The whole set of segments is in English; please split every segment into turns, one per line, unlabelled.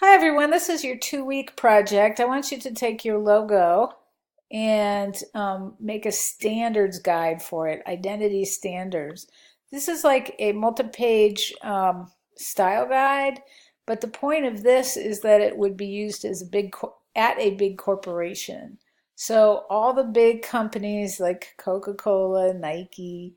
Hi everyone, this is your 2-week project. I want you to take your logo and make a standards guide for it, identity standards. This is like a multi-page style guide, but the point of this is that it would be used as at a big corporation. So all the big companies like Coca-Cola, Nike,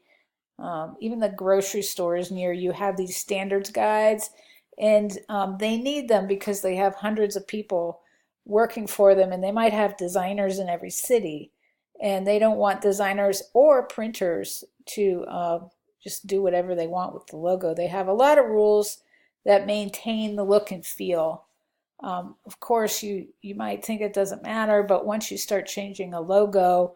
even the grocery stores near you have these standards guides, and they need them because they have hundreds of people working for them, and they might have designers in every city, and they don't want designers or printers to just do whatever they want with the logo. They have a lot of rules that maintain the look and feel. Of course, you might think it doesn't matter, but once you start changing a logo,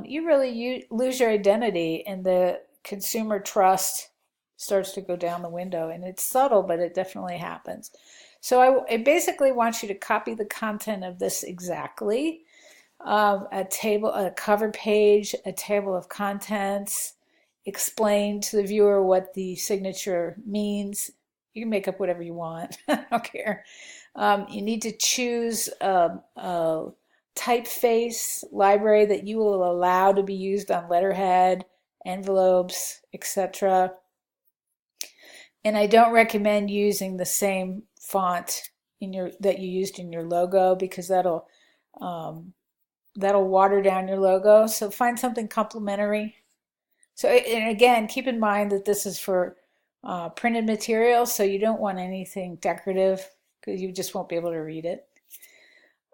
you really lose your identity, and the consumer trust starts to go down the window. And it's subtle, but it definitely happens. So I basically want you to copy the content of this exactly. A cover page, a table of contents, explain to the viewer what the signature means. You can make up whatever you want. I don't care. You need to choose a typeface library that you will allow to be used on letterhead, envelopes, etc. And I don't recommend using the same font that you used in your logo, because that'll water down your logo. So find something complementary. So, and again, keep in mind that this is for printed material, so you don't want anything decorative because you just won't be able to read it.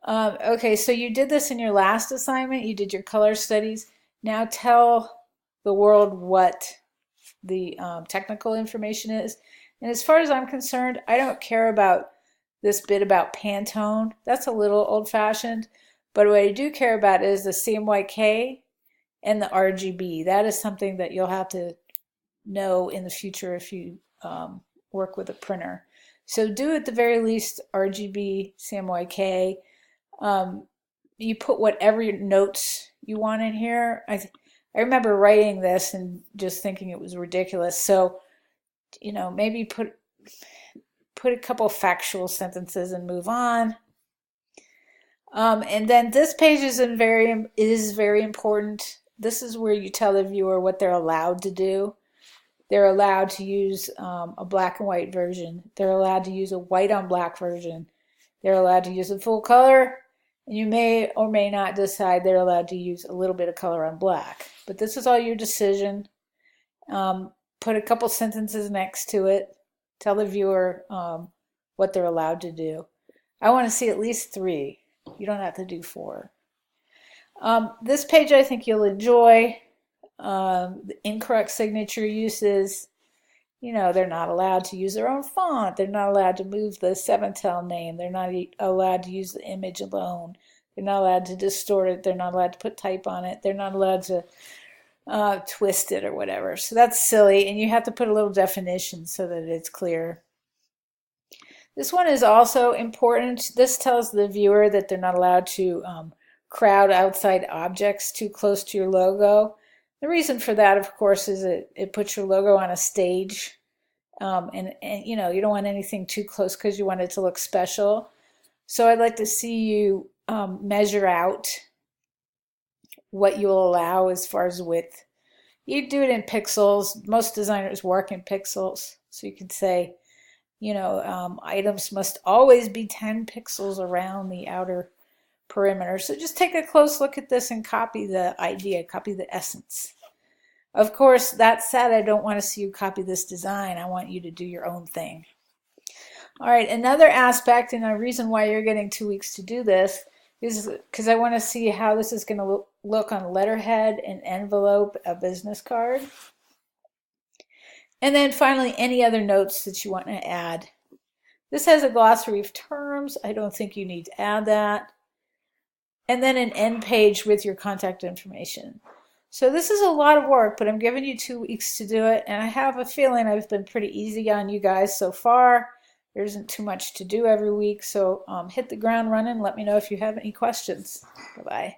Okay, so you did this in your last assignment. You did your color studies. Now tell the world what the technical information is. And as far as I'm concerned, I don't care about this bit about Pantone. That's a little old-fashioned. But what I do care about is the CMYK and the RGB. That is something that you'll have to know in the future if you work with a printer. So do at the very least RGB, CMYK. You put whatever notes you want in here. I remember writing this and just thinking it was ridiculous. So, maybe put a couple factual sentences and move on. And then this page is very important. This is where you tell the viewer what they're allowed to do. They're allowed to use a black and white version. They're allowed to use a white on black version. They're allowed to use a full color. And you may or may not decide they're allowed to use a little bit of color on black. But this is all your decision. Put a couple sentences next to it. Tell the viewer what they're allowed to do. I want to see at least 3. You don't have to do 4. This page I think you'll enjoy. The incorrect signature uses. They're not allowed to use their own font. They're not allowed to move the 7tel name. They're not allowed to use the image alone. They're not allowed to distort it. They're not allowed to put type on it. They're not allowed to twist it or whatever. So that's silly, and you have to put a little definition so that it's clear. This one is also important. This tells the viewer that they're not allowed to crowd outside objects too close to your logo. The reason for that, of course, is it puts your logo on a stage, and you don't want anything too close because you want it to look special. So I'd like to see you measure out what you'll allow as far as width. You do it in pixels. Most designers work in pixels, so you can say, items must always be 10 pixels around the outer perimeter. So just take a close look at this and copy the idea, copy the essence. Of course, that said, I don't want to see you copy this design. I want you to do your own thing. All right, another aspect, and a reason why you're getting 2 weeks to do this, is because I want to see how this is going to look on letterhead, an envelope, a business card. And then finally, any other notes that you want to add. This has a glossary of terms. I don't think you need to add that. And then an end page with your contact information. So this is a lot of work, but I'm giving you 2 weeks to do it, and I have a feeling I've been pretty easy on you guys so far. There isn't too much to do every week, so hit the ground running. Let me know if you have any questions. Bye-bye.